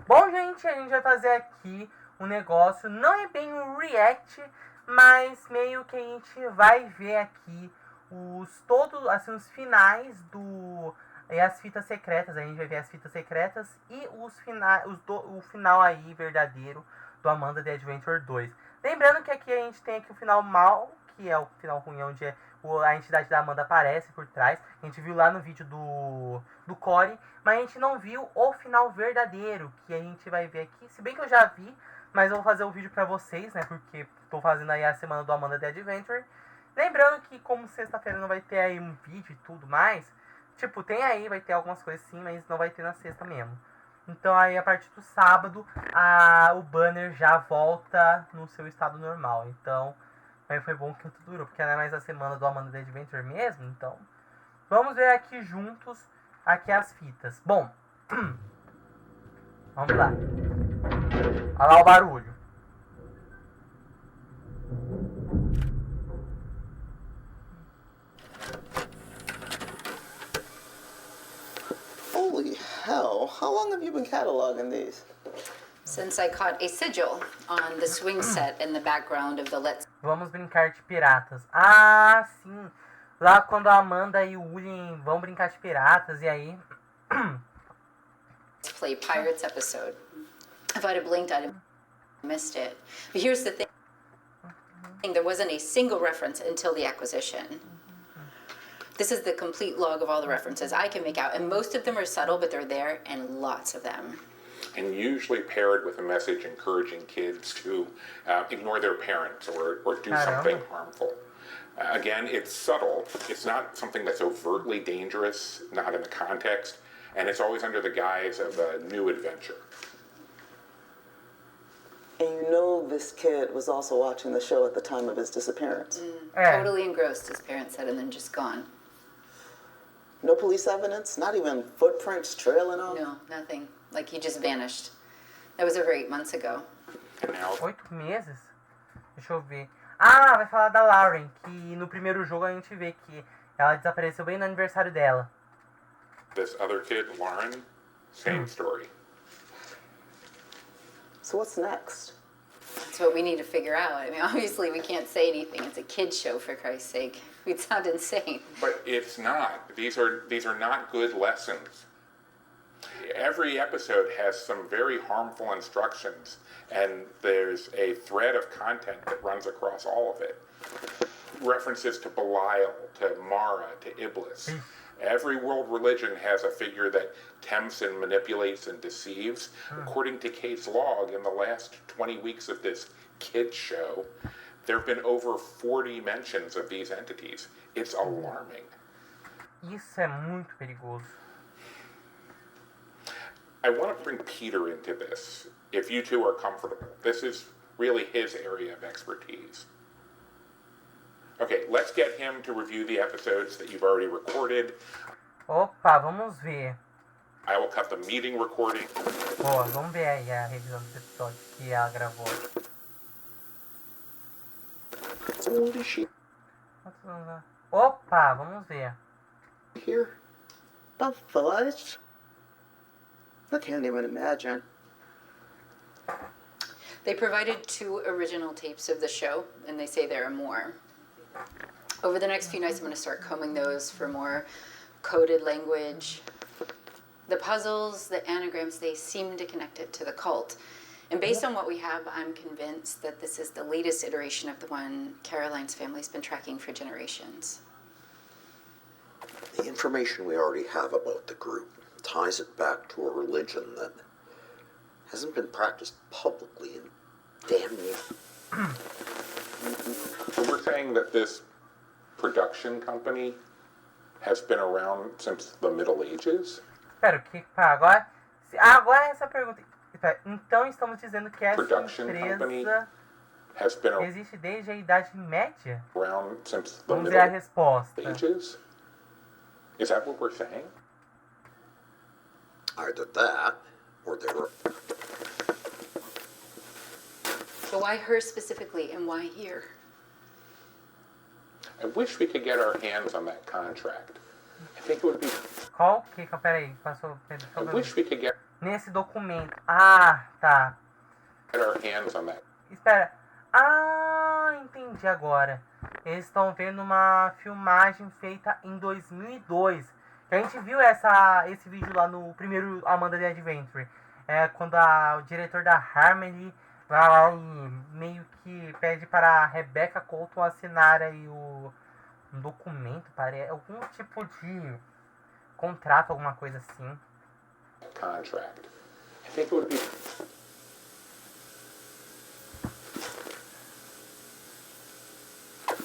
Bom, gente, a gente vai fazer aqui um negócio, não é bem um react, mas meio que a gente vai ver aqui todos, assim, os finais e as fitas secretas. A gente vai ver as fitas secretas e o final aí verdadeiro do Amanda The Adventure 2. Lembrando que aqui a gente tem aqui o final mal, que é o final ruim, onde a entidade da Amanda aparece por trás. A gente viu lá no vídeo do Corey, mas a gente não viu o final verdadeiro, que a gente vai ver aqui. Se bem que eu já vi, mas eu vou fazer o vídeo pra vocês, né, porque tô fazendo aí a semana do Amanda The Adventure. Lembrando que como sexta-feira não vai ter aí um vídeo e tudo mais, tipo, tem aí, vai ter algumas coisas sim, mas não vai ter na sexta mesmo. Então aí a partir do sábado o banner já volta no seu estado normal. Então aí foi bom que tudo durou, porque não é mais a semana do Amanda The Adventure mesmo. Então vamos ver aqui juntos aqui as fitas. Bom, vamos lá. Olha lá o barulho. Holy hell, how long have you been cataloging these? Since I caught a sigil on the swing set in the background of the Let's Vamos brincar de piratas. Ah, sim. Lá quando a Amanda e o William vão brincar de piratas, e aí... Play Pirates episode. If I'd have blinked, I'd have missed it. But here's the thing. There wasn't a single reference until the acquisition. This is the complete log of all the references I can make out, and most of them are subtle, but they're there, and lots of them. And usually paired with a message encouraging kids to ignore their parents or do something harmful. Again, it's subtle. It's not something that's overtly dangerous, not in the context, and it's always under the guise of a new adventure. And you know this kid was also watching the show at the time of his disappearance. Totally engrossed, his parents said, and then just gone. No police evidence? Not even footprints trailing off? No, nothing. Like he just vanished. That was over 8 months ago. And now 8 meses? Deixa eu ver. Ah, vai falar da Lauren, que no primeiro jogo a gente vê que ela desapareceu bem no aniversário dela. this other kid, Lauren, same story. So what's next? That's what we need to figure out. I mean, obviously we can't say anything. It's a kid's show, for Christ's sake. We'd sound insane. But it's not. These are not good lessons. Every episode has some very harmful instructions, and there's a thread of content that runs across all of it. References to Belial, to Mara, to Iblis. Every world religion has a figure that tempts and manipulates and deceives. According to Kate's log, in the last 20 weeks of this kids show, there have been over 40 mentions of these entities. It's alarming. Isso é muito perigoso. I want to bring Peter into this, if you two are comfortable. This is really his area of expertise. Okay, let's get him to review the episodes that you've already recorded. Opa, vamos ver. I will cut the meeting recording. Boa, vamos ver aí a revisão dos episódios que ela gravou. What is she Opa, vamos ver. here? The fudge? I can't even imagine. They provided 2 original tapes of the show, and they say there are more. Over the next few nights, I'm going to start combing those for more coded language. The puzzles, the anagrams, they seem to connect it to the cult. And based on what we have, I'm convinced that this is the latest iteration of the one Caroline's family's been tracking for generations. The information we already have about the group ties it back to a religion that hasn't been practiced publicly in damn near. So we're saying that this production company has been around since the Middle Ages? Espera, o que? Agora é essa pergunta. Espera, então estamos dizendo que essa Production company empresa has been existe desde a Idade Média? around since the Vamos ver a Middle resposta. Ages? Is that what we're saying? Either that, or they were. So why her specifically, and why here? I wish we could get our hands on that contract. I think it would be. Qual? Peraí, passou. I wish we could get. nesse documento. Ah, tá. Get our hands on that. Espera. Ah, entendi agora. Eles estão vendo uma filmagem feita em 2002. Que a gente viu esse vídeo lá no primeiro Amanda the Adventure. É quando o diretor da Harmony vai lá e meio que pede para a Rebecca Colton assinar aí um documento, parece, algum tipo de contrato, alguma coisa assim. Contract. I think it would be.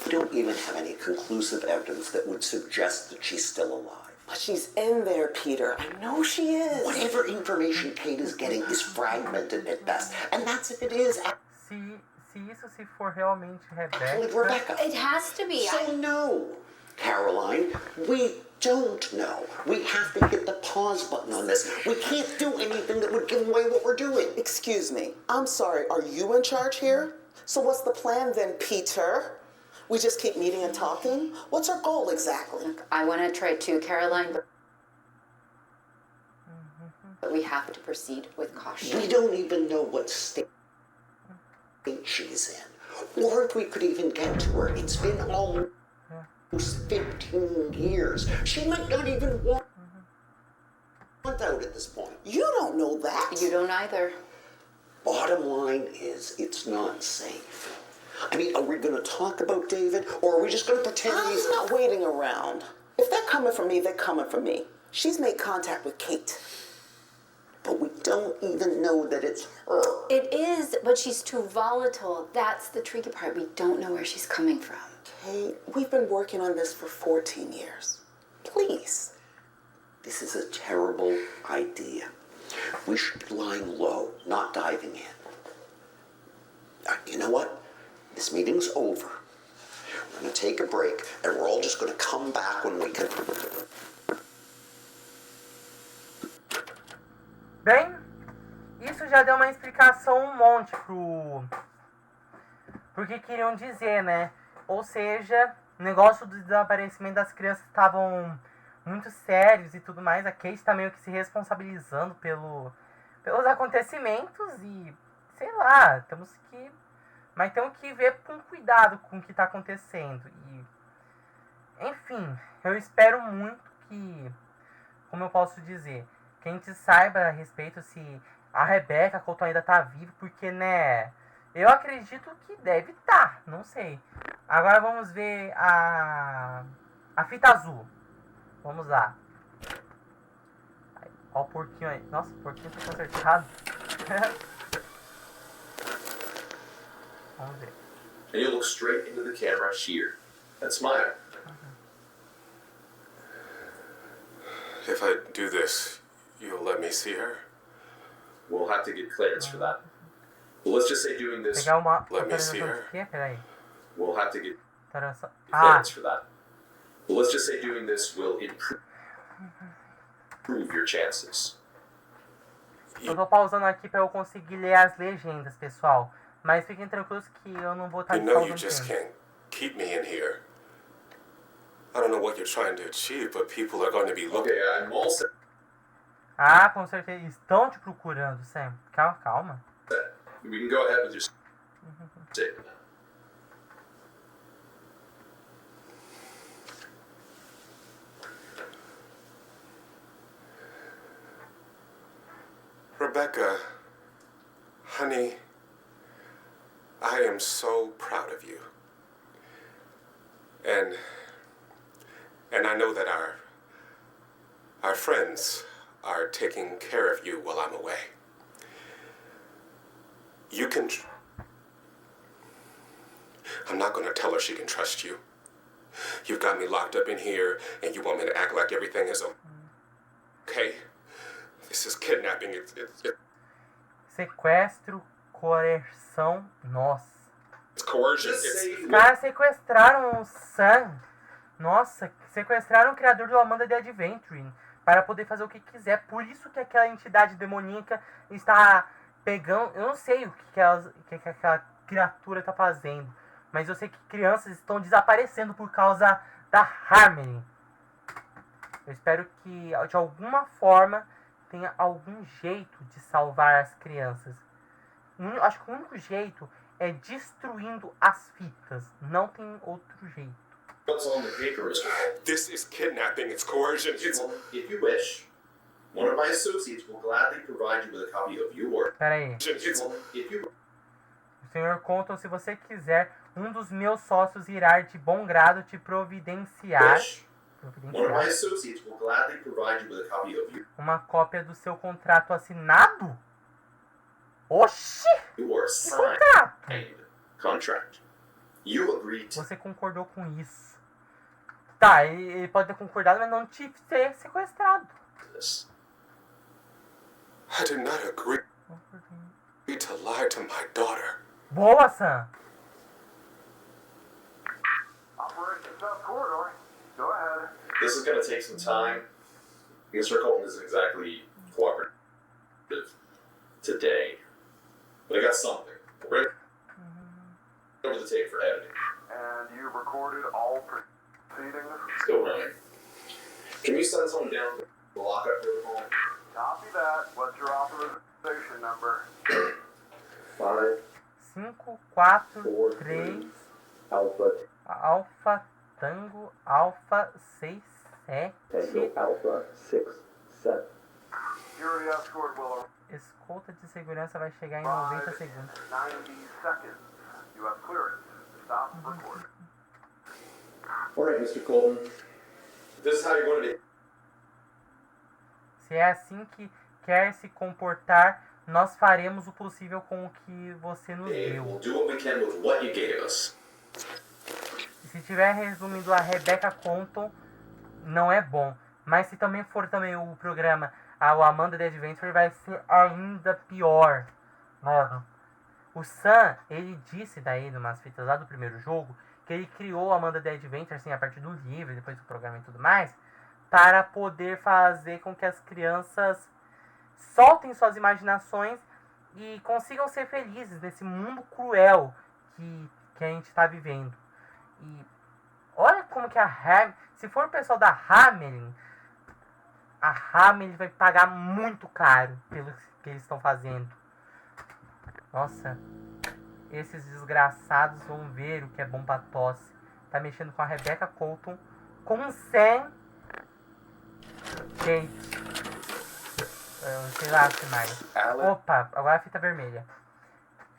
We don't even have any conclusive evidence that would suggest that she's still alive. But she's in there, Peter. I know she is. Whatever information Kate is getting is fragmented at best, and that's if it is Se for realmente actually Rebecca. Rebecca. It has to be. So no, Caroline, we don't know. We have to hit the pause button on this. We can't do anything that would give away what we're doing. Excuse me. I'm sorry. Are you in charge here? So what's the plan then, Peter? We just keep meeting and talking? What's our goal exactly? I want to try too, Caroline, but we have to proceed with caution. We don't even know what state she's in, or if we could even get to her. It's been almost 15 years. She might not even want out at this point. You don't know that. You don't either. Bottom line is, it's not safe. I mean, are we going to talk about David, or are we just going to pretend he's I'm not waiting around. If they're coming for me, they're coming for me. She's made contact with Kate. But we don't even know that it's her. It is, but she's too volatile. That's the tricky part. We don't know where she's coming from. Kate, we've been working on this for 14 years. Please. This is a terrible idea. We should be lying low, not diving in. You know what? This meeting's over. We're going to take a break, and we're all just going to come back when we can. Bem, isso já deu uma explicação um monte pro que queriam dizer, né? Ou seja, o negócio do desaparecimento das crianças estavam muito sérios e tudo mais. A Kate está meio que se responsabilizando pelos acontecimentos e, sei lá, mas temos que ver com cuidado com o que está acontecendo. E, enfim, eu espero muito que, como eu posso dizer, que a gente saiba a respeito se a Rebecca Colton ainda tá viva, porque, né, eu acredito que deve estar, não sei. Agora vamos ver a fita azul. Vamos lá. Ó o porquinho aí. Nossa, o porquinho tá consertado. Vamos ver. And you look straight into the camera here and smile. If I do this, you'll let me see her? We'll have to get clearance for that. But let's just say doing this, Pegar uma Let me see autorização her. de quê? Peraí. we'll have to get Autorização. clearance for that. But let's just say doing this will improve your chances. Eu tô pausando aqui pra eu conseguir ler as legendas, pessoal. Mas fiquem tranquilos que eu não vou estar You know you pausando just tempo. can't keep me in here. I don't know what you're trying to achieve, but people are going to be looking. Okay, I'm all set. Ah, com certeza. Estão te procurando, Sam. Calma. We can go ahead with your statement. Rebecca, honey, I am so proud of you. And I know that our friends are taking care of you while I'm away. You can. I'm not going to tell her she can trust you. You've got me locked up in here, and you want me to act like everything is okay. This is kidnapping. It's Sequestro, coerção, nossa. coercion. Just It's, say Os caras sequestraram o Sam. Nossa, sequestraram o criador do Amanda the Adventure para poder fazer o que quiser. Por isso que aquela entidade demoníaca está pegando. Eu não sei o que aquela criatura está fazendo, mas eu sei que crianças estão desaparecendo por causa da Harmony. Eu espero que de alguma forma tem algum jeito de salvar as crianças. Acho que o único jeito é destruindo as fitas. Não tem outro jeito. What's on the paper, Mr. Cole? This is kidnapping. It's coercion. It's... Well, if you wish, one of my associates will gladly provide you with a copy of your... Pera aí. It's... Well, if you... Senhor Colton, se você quiser, um dos meus sócios irá de bom grado te providenciar wish, one of my associates will gladly provide you with a copy of your... uma cópia do seu contrato assinado? Oxi! Your Que signed contrato? contract. You agreed to... Você concordou com isso. Tá, ele pode ter concordado, mas não te ser sequestrado. this. I did not agree to lie to my daughter. Boa, Sam. Operation South Corridor. Go ahead. This is going to take some time. Mr. Colton isn't exactly cooperative today. But I got something. Ready? Over the tape for editing. And you've recorded all proceedings? Still running. Can you send someone down to the lockup protocol? Copy that. What's your authorization number? 5, 5, 4, 4, 3, Alpha, Alfa, Tango, Alfa, 6, 7. Tango, Alpha, 6, 7. Security escort will Escolta de segurança vai chegar em 90 arrive segundos. in 90 seconds. You have clearance. Stop recording. Alright, Mr. Colton. This is how you're going to be. Se é assim que quer se comportar, nós faremos o possível com o que você nos Dave, we'll deu. do what we can with what you gave us. Se tiver resumindo a Rebecca Compton, não é bom. Mas se também for também o programa o Amanda The Adventure, vai ser ainda pior. Mano, o Sam, ele disse daí, numas fitas lá do primeiro jogo, que ele criou o Amanda The Adventure, assim, a partir do livro, depois do programa e tudo mais, para poder fazer com que as crianças soltem suas imaginações e consigam ser felizes nesse mundo cruel que a gente está vivendo. E olha como que se for o pessoal da Hamelin, a Hamelin vai pagar muito caro pelo que eles estão fazendo. Nossa, esses desgraçados vão ver o que é bom pra tosse. Tá mexendo com a Rebecca Colton, com o Sam Kate. Sei lá o que mais. Opa, agora a fita vermelha.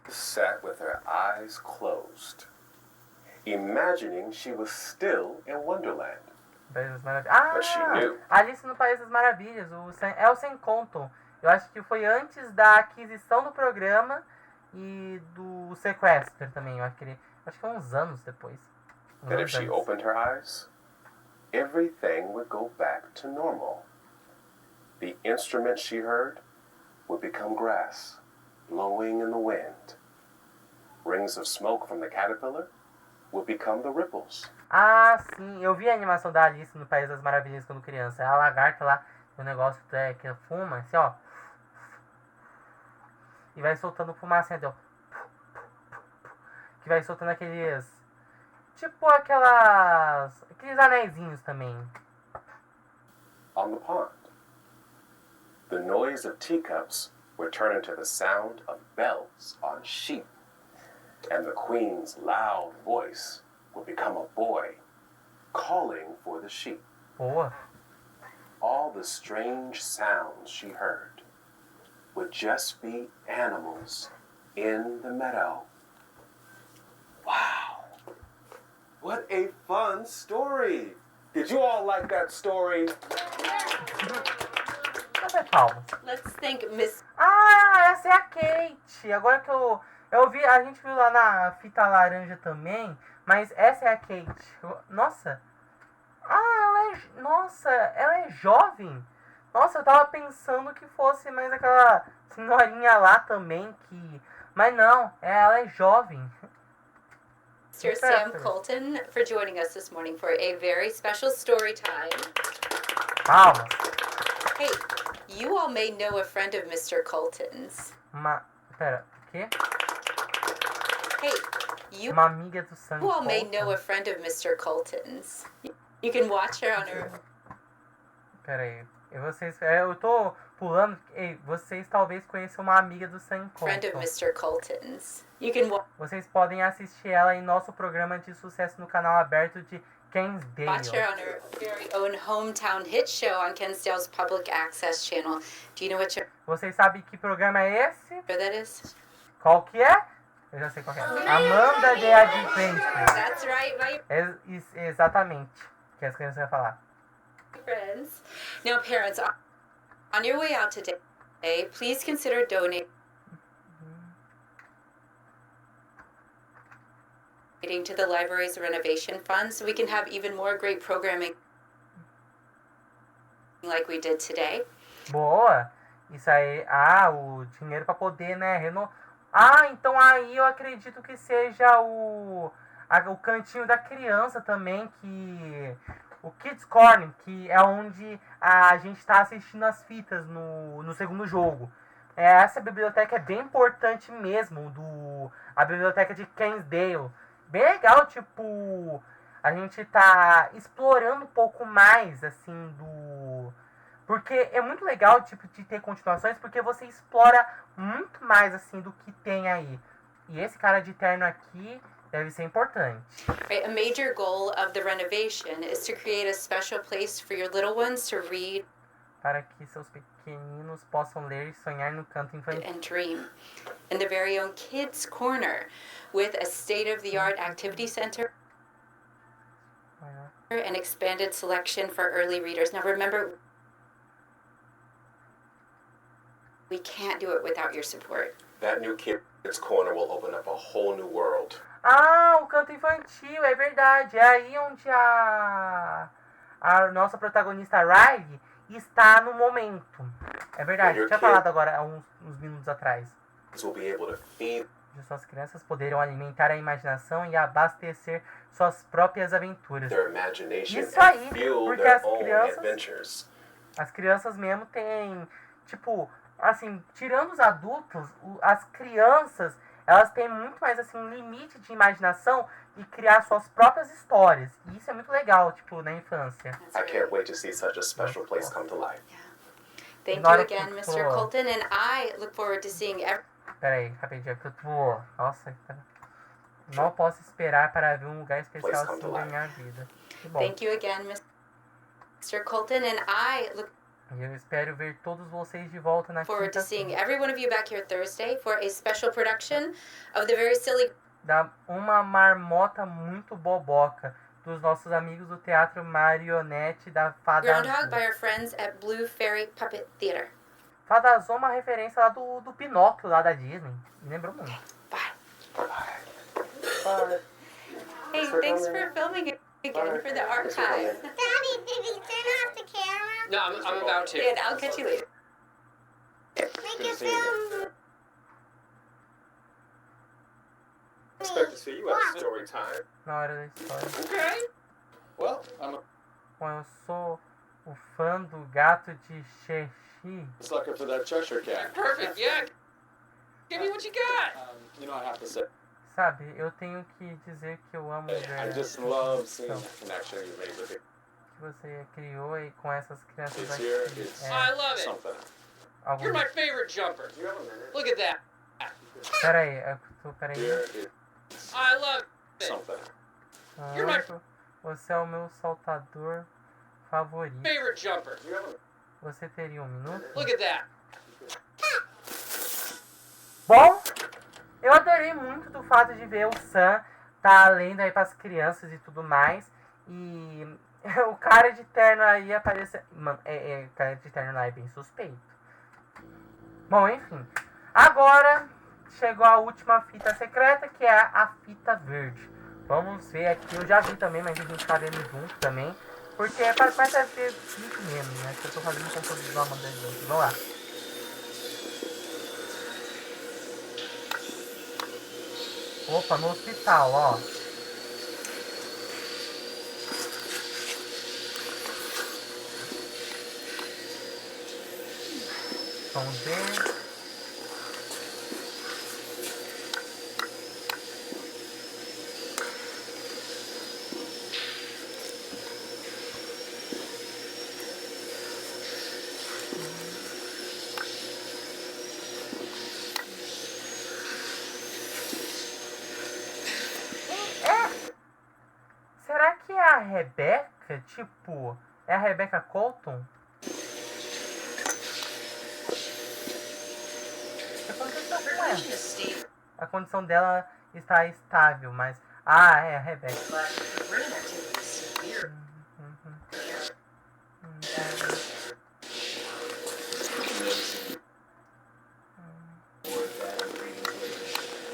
Sat with her eyes closed, imagining she was still in Wonderland. País das Maravilhas. But she knew. Alice no País das Maravilhas. É o Sam Compton. Eu acho que foi antes da aquisição do programa e do sequestro também. Eu acho que foi uns anos depois. That if she opened her eyes, everything would go back to normal. The instrument she heard would become grass, blowing in the wind. Rings of smoke from the caterpillar would become the ripples. Ah, sim. Eu vi a animação da Alice no País das Maravilhas quando criança. A lagarta lá, o negócio que fuma, assim, ó. E vai soltando fumaça, ó. Que vai soltando aqueles... Tipo aqueles anéisinhos também. On the pond, the noise of teacups would turn into the sound of bells on sheep, and the queen's loud voice would become a boy calling for the sheep. Boa. All the strange sounds she heard would just be animals in the meadow. Wow. What a fun story. Did you all like that story? Cadê palmas? Let's thank Miss... Ah, essa é a Kate. Agora que eu vi, a gente viu lá na fita laranja também, mas essa é a Kate. Nossa. Ela é jovem. Nossa, eu tava pensando que fosse mais aquela senhorinha lá também mas não, ela é jovem. Mr. Sam Colton for joining us this morning for a very special story time. Palmas. Hey, you all may know a friend of Mr. Colton's. Pera, o quê? Hey, you Uma amiga do Sam all may Colton. know a friend of Mr. Colton's. You can watch her on her... Pera aí. Eu tô pulando. Ei, vocês talvez conheçam uma amiga do Sam Friend of Colton. Mr. Colton's. You can Vocês podem assistir ela em nosso programa de sucesso no canal aberto de watch her Kensdale. on her very own hometown hit show on Kensdale's public access channel. Do you know what show Vocês sabem que programa é esse? that is? Qual que é? Eu já sei qual que é. Amanda de Adventure. That's right, my Exatamente. Que as crianças vão falar. friends. Now, parents, on your way out today, please consider donating to the library's renovation fund so we can have even more great programming like we did today. Boa. Isso aí. O dinheiro pra poder, né, então aí eu acredito que seja o cantinho da criança também, que o Kids Corner, que é onde a gente tá assistindo as fitas no segundo jogo. Essa biblioteca é bem importante mesmo, a biblioteca de Kensdale. Bem legal, tipo, a gente tá explorando um pouco mais, assim, porque é muito legal, tipo, de ter continuações, porque você explora muito mais, assim, do que tem aí. E esse cara de terno aqui deve ser importante. Right, a major goal of the renovation is to create a special place for your little ones to read Para que seus pequeninos possam ler e sonhar no canto infantil. and dream. And the very own Kids Corner with a state-of-the-art activity center and expanded selection for early readers. Now remember, we can't do it without your support. That new Kids Corner will open up a whole new world. O canto infantil, é verdade. É aí onde a nossa protagonista Riley está no momento. É verdade, eu tinha falado agora há uns minutos atrás. Will be able to feed Suas crianças poderão alimentar a imaginação e abastecer suas próprias aventuras. their imagination Isso aí, and fuel porque their as own crianças- adventures. As crianças mesmo têm, tipo, assim, tirando os adultos, as crianças, elas têm muito mais, assim, um limite de imaginação e criar suas próprias histórias. E isso é muito legal, tipo, na infância. I can't wait to see such a special place come to life. Thank you Agora again, que Mr. tô- Colton, and I look forward to seeing Pera aí, rapidinho, que eu tô... Nossa, mal posso esperar para ver um lugar especial assim da minha vida. Que bom. Thank you again, Mr. Colton, and I look E eu espero ver todos vocês de volta na forward to seeing quinta-feira. every one of you back here Thursday for a special production of the very silly Da uma marmota muito boboca dos nossos amigos do Teatro Marionete da Fada Groundhog by Azul. our friends at Blue Fairy Puppet Theater. Fada Azul é uma referência lá do Pinóquio, lá da Disney. Me lembrou muito. Bye. Bye. Hey, thanks for filming it again for the archive. Daddy, did you turn off the camera? No, I'm about to. And I'll catch you later. Make it film. Expect to see you at story time. Na hora da história. Okay. Well, I'm Bom, eu sou o fã do gato de Xexi. a sucker for that Cheshire cat. perfect. Yeah. Give me what you got. You know, I have to say, Sabe, eu tenho que dizer que eu amo ver I just love seeing that connection you made with it. que você criou e com essas crianças It's aqui. here, it's I love it. something. Algum... You're my favorite jumper. Look at that. Peraí, peraí. Here, it's I love it. something. You're my Você é o meu saltador favorito. favorite jumper. Você teria um minuto? Look at that. Bom, eu adorei muito do fato de ver o Sam tá lendo aí pras crianças e tudo mais. E o cara de terno aí aparece. Mano, o cara de terno lá é bem suspeito. Bom, enfim. Agora chegou a última fita secreta, que é a fita verde. Vamos ver aqui. Eu já vi também, mas a gente tá vendo junto também. Porque parece ser muito menos, né? Que eu tô fazendo composição da gente. Vamos lá. Opa, no hospital, ó. Vamos ver. Rebeca? Tipo, é a Rebecca Colton? O que aconteceu com ela? A condição dela está estável, mas... Ah, é a Rebecca.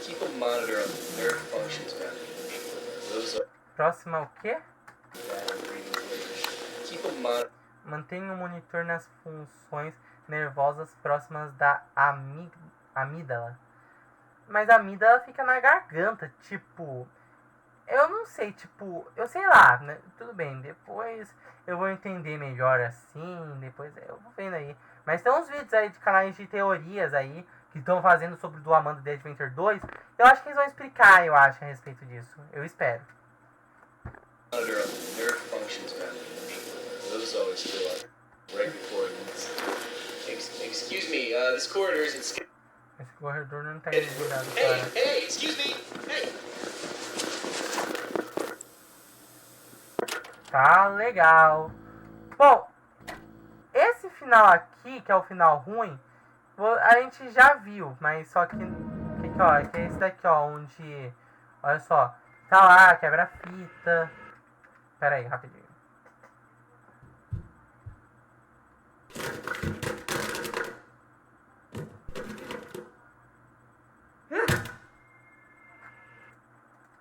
Keep a monitor on the nerve functions, man. Those are Próxima o quê? keep a monitor. Mantenha o monitor nas funções nervosas próximas da amígdala. Mas a amígdala fica na garganta, tipo... Eu não sei, tipo... Eu sei lá, né? Tudo bem, depois eu vou entender melhor assim, depois eu vou vendo aí. Mas tem uns vídeos aí de canais de teorias aí, que estão fazendo sobre o do Amanda The Adventure 2. Eu acho que eles vão explicar, eu acho, a respeito disso. Eu espero. Monitor on the nerve functions, man. Those always feel like right before it needs. Excuse me, this corridor isn't. Esse corredor não tá iluminado, Hey, cara. hey, excuse me, hey. Tá legal. Bom, esse final aqui, que é o final ruim, a gente já viu, mas só que ó, que é esse daqui, ó, onde, olha só, tá lá, quebra a fita. Pera aí, rapidinho.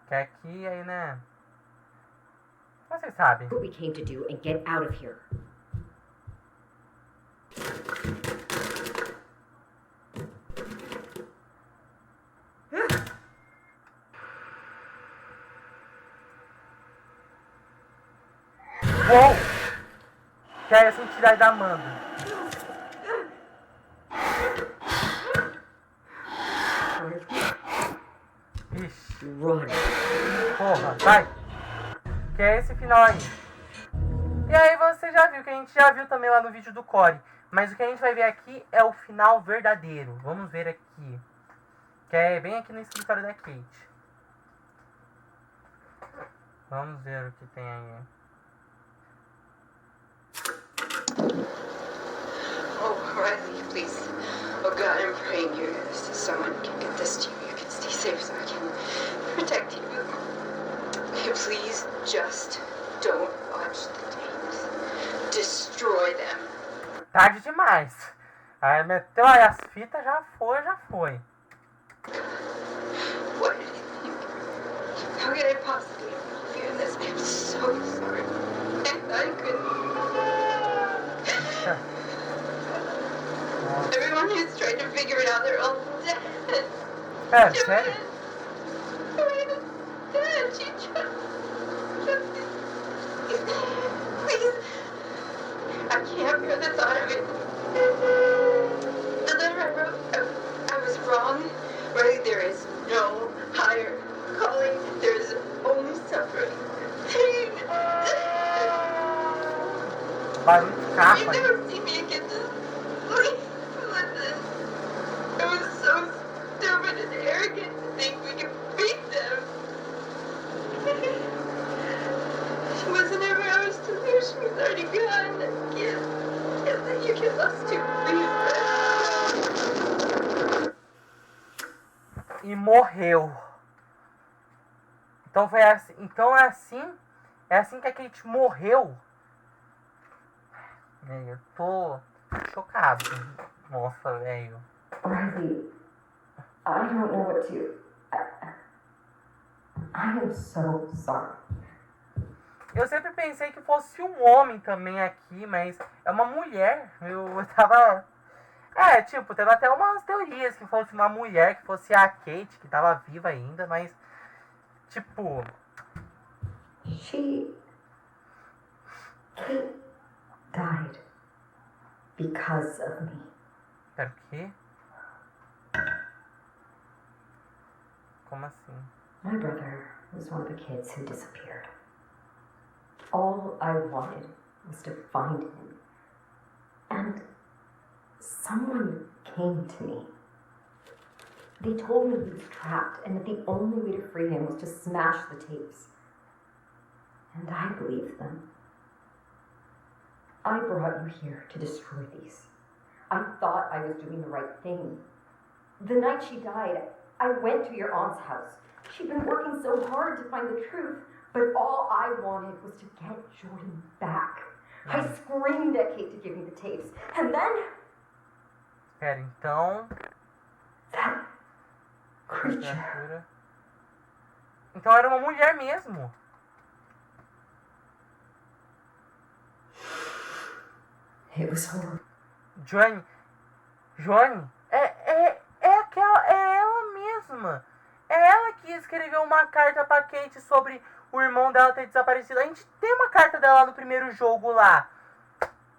Que aqui, aí, né? Vocês sabem. What we came to do and get out of here. Uou! Que é essa entidade da Amanda? Ixi. Run. Porra, vai! Que é esse final aí. E aí você já viu, que a gente já viu também lá no vídeo do Core. Mas o que a gente vai ver aqui é o final verdadeiro. Vamos ver aqui. Que é bem aqui no escritório da Kate. Vamos ver o que tem aí. Oh, Riley, please. Oh, God, I'm praying you. Someone can get this to you. You can stay safe so I can protect you. Please, just don't watch the tapes. Destroy them. Tarde demais. Aí meteu aí as fitas, já foi, já foi. What did you think? How could I possibly do this? I'm so sorry. I couldn't. Everyone who's trying to figure it out, they're all dead. É, sério? Joanna's dead. She just... Please. I can't bear the thought of it. The letter I wrote, I was wrong. Right? There is no higher calling. There is only suffering. Pain. Barulho de You've capa. never seen me again. Just please listen. I was so stupid and arrogant to think we could beat them. She wasn't ever ours to lose. She was already gone. Can't let you get lost too, please. E morreu. Então foi assim. Então é assim. É assim que a Kate morreu. Eu tô chocado. Nossa, velho. Riley, I don't know what to. I am so sorry. Eu sempre pensei que fosse um homem também aqui, mas é uma mulher. Eu tava... É, tipo, teve até umas teorias que fosse uma mulher, que fosse a Kate, que tava viva ainda, mas... Tipo... Kate died because of me. Pera, o quê? Como assim? My brother was one of the kids who disappeared. All I wanted was to find him. And someone came to me. They told me he was trapped and that the only way to free him was to smash the tapes. And I believe them. I brought you here to destroy these. I thought I was doing the right thing. The night she died, I went to your aunt's house. She'd been working so hard to find the truth, but all I wanted was to get Jordan back. I screamed at Kate to give me the tapes, and then... Espera, então... That creature. Então era uma mulher mesmo. It was horrible. Johnny, é ela mesma. É ela que escreveu uma carta pra Kate sobre o irmão dela ter desaparecido. A gente tem uma carta dela no primeiro jogo lá.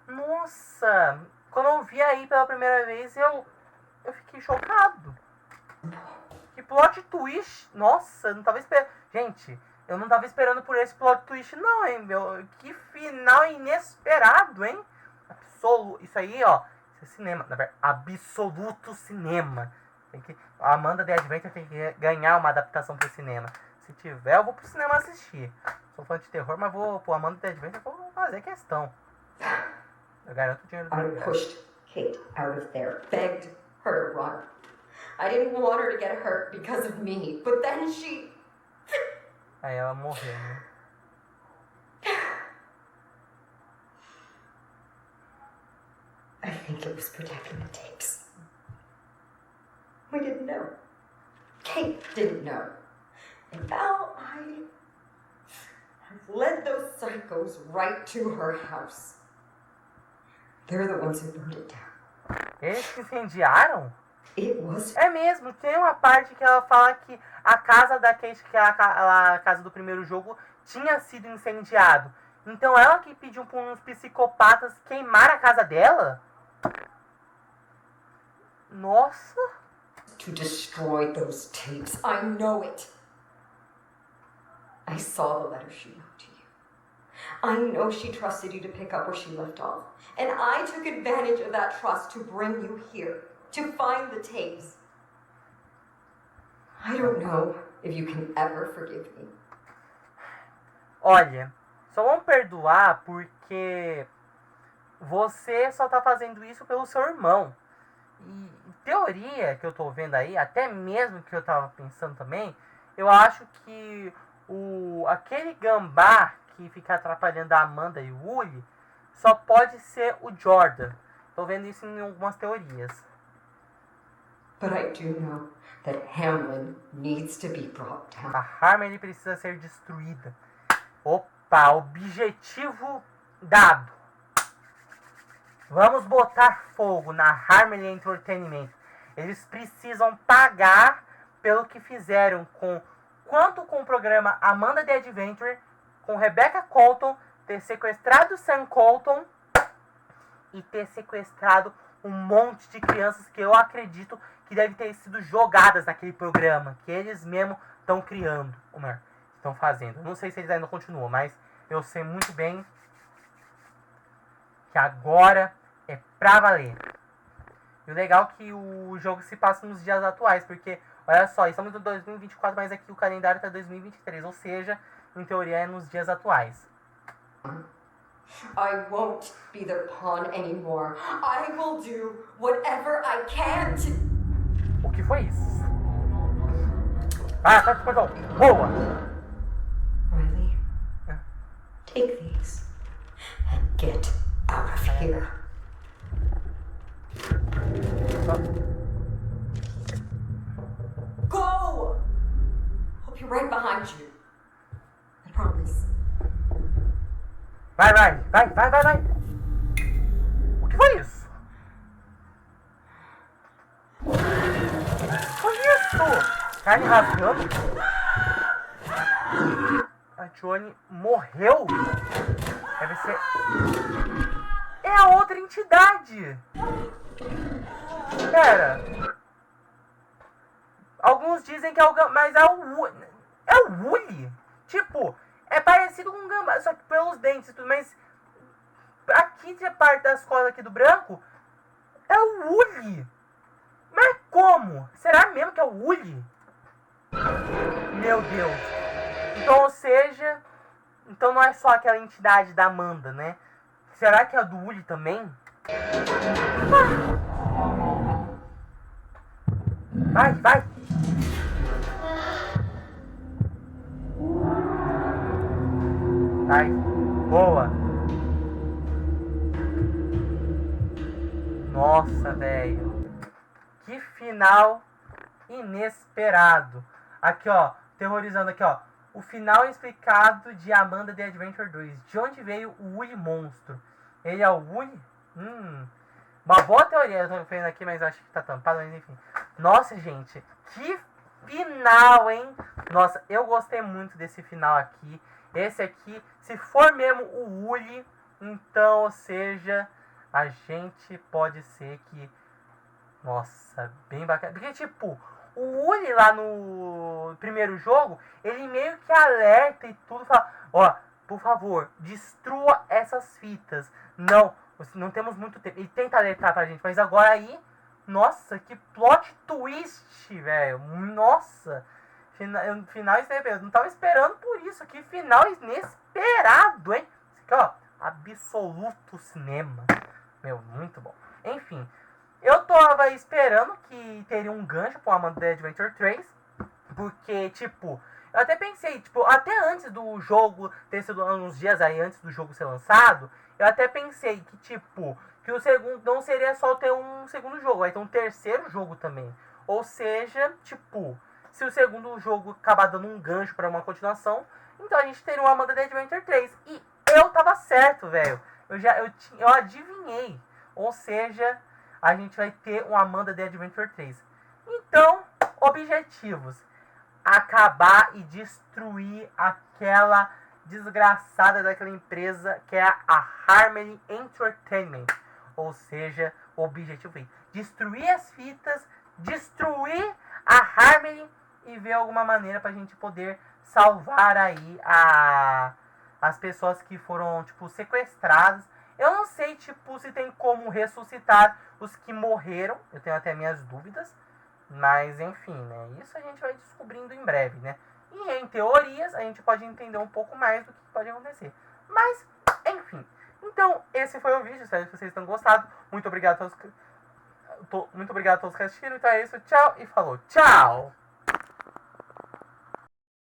Nossa, quando eu vi aí pela primeira vez, eu fiquei chocado. Que plot twist. Nossa, eu não tava esperando. Gente, eu não tava esperando por esse plot twist não, hein, meu. Que final inesperado, hein. Isso aí, ó. Isso é cinema. Na verdade, absoluto cinema. A Amanda The Adventure tem que ganhar uma adaptação pro cinema. Se tiver, eu vou pro cinema assistir. Sou fã de terror, mas vou pro Amanda The Adventure, vou fazer questão. Eu garanto o dinheiro do I pushed Kate out of there, begged her to run. I didn't want her to get hurt because of me, but then she... Aí ela morreu, né? I think it was protecting the tapes. We didn't know. Kate didn't know. And now I've led those psychos right to her house. They're the ones who burned it down. Eles que incendiaram? It was... É mesmo, tem uma parte que ela fala que a casa da Kate, que é a casa do primeiro jogo, tinha sido incendiado. Então ela que pediu para uns psicopatas queimar a casa dela? Nossa! To destroy those tapes. I know it. I saw the letter she wrote to you. I know she trusted you to pick up where she left off. And I took advantage of that trust to bring you here, to find the tapes. I don't know if you can ever forgive me. Olha, só vamos perdoar porque você só tá fazendo isso pelo seu irmão. E teoria que eu tô vendo aí, até mesmo que eu tava pensando também, eu acho que aquele gambá que fica atrapalhando a Amanda e o Uli só pode ser o Jordan. Tô vendo isso em algumas teorias. But I do know that Hamlin needs to be brought down. A Harmony precisa ser destruída. Opa, objetivo dado. Vamos botar fogo na Harmony Entertainment. Eles precisam pagar pelo que fizeram quanto com o programa Amanda The Adventure, com Rebecca Colton, ter sequestrado Sam Colton e ter sequestrado um monte de crianças que eu acredito que devem ter sido jogadas naquele programa, que eles mesmo estão criando, ou melhor, estão fazendo. Eu não sei se eles ainda continuam, mas eu sei muito bem que agora é pra valer. E o legal é que o jogo se passa nos dias atuais, porque, olha só, estamos em 2024, mas aqui o calendário tá 2023, ou seja, em teoria é nos dias atuais. I won't be their pawn anymore. I will do whatever I can to... O que foi isso? Ah, tá, perdão. Boa! Riley, take these and get out of here. Go! I'll be right behind you. I promise. Vai. O que foi isso? Foi isso? Carne rasgando? A Johnny morreu? Deve ser... É a outra entidade! Pera. Alguns dizem que é o... Mas é o Uli. Tipo... É parecido com um gambá, só que pelos dentes e tudo, mas aqui de parte das costas aqui do branco é o Uli. Mas como? Será mesmo que é o Uli? Meu Deus. Então, ou seja, Então não é só aquela entidade da Amanda, né? Será que é a do Woody também? Vai, vai! Vai, boa! Nossa, velho. Que final inesperado. Aqui, ó. Terrorizando aqui, ó. O final explicado de Amanda The Adventure 2. De onde veio o Woody monstro? Ele é o Woody? Uma boa teoria. Eu tô vendo aqui, mas acho que tá tampado, mas enfim. Nossa, gente. Que final, hein? Nossa, eu gostei muito desse final aqui. Esse aqui, se for mesmo o Woody, então, ou seja, a gente pode ser que... Nossa, bem bacana. Porque, tipo, o Woody lá no primeiro jogo, ele meio que alerta e tudo, fala, ó, por favor, destrua essas fitas. Não temos muito tempo. Ele tenta alertar pra gente, mas agora aí, nossa, que plot twist, velho. Nossa, final inesperado. Eu não tava esperando por isso. Que final inesperado, hein? Isso aqui, ó, absoluto cinema. Meu, muito bom. Enfim, eu tava esperando que teria um gancho pro Amanda The Adventure 3. Porque, tipo, eu até pensei, tipo, até antes do jogo ter sido uns dias aí, antes do jogo ser lançado, eu até pensei que, tipo, que o segundo não seria só ter um segundo jogo, vai ter um terceiro jogo também. Ou seja, tipo, se o segundo jogo acabar dando um gancho pra uma continuação, então a gente teria um Amanda The Adventure 3. E eu tava certo, velho. Eu adivinhei. Ou seja, a gente vai ter um Amanda The Adventure 3. Então, objetivos. Acabar e destruir aquela desgraçada daquela empresa que é a Harmony Entertainment. Ou seja, o objetivo é destruir as fitas, destruir a Harmony e ver alguma maneira pra gente poder salvar aí as pessoas que foram, tipo, sequestradas. Eu não sei, tipo, se tem como ressuscitar os que morreram. Eu tenho até minhas dúvidas. Mas, enfim, né? Isso a gente vai descobrindo em breve, né? E em teorias, a gente pode entender um pouco mais do que pode acontecer. Mas, enfim. Então, esse foi o vídeo. Espero que vocês tenham gostado. Muito obrigado a todos que assistiram. Então é isso. Tchau e falou. Tchau!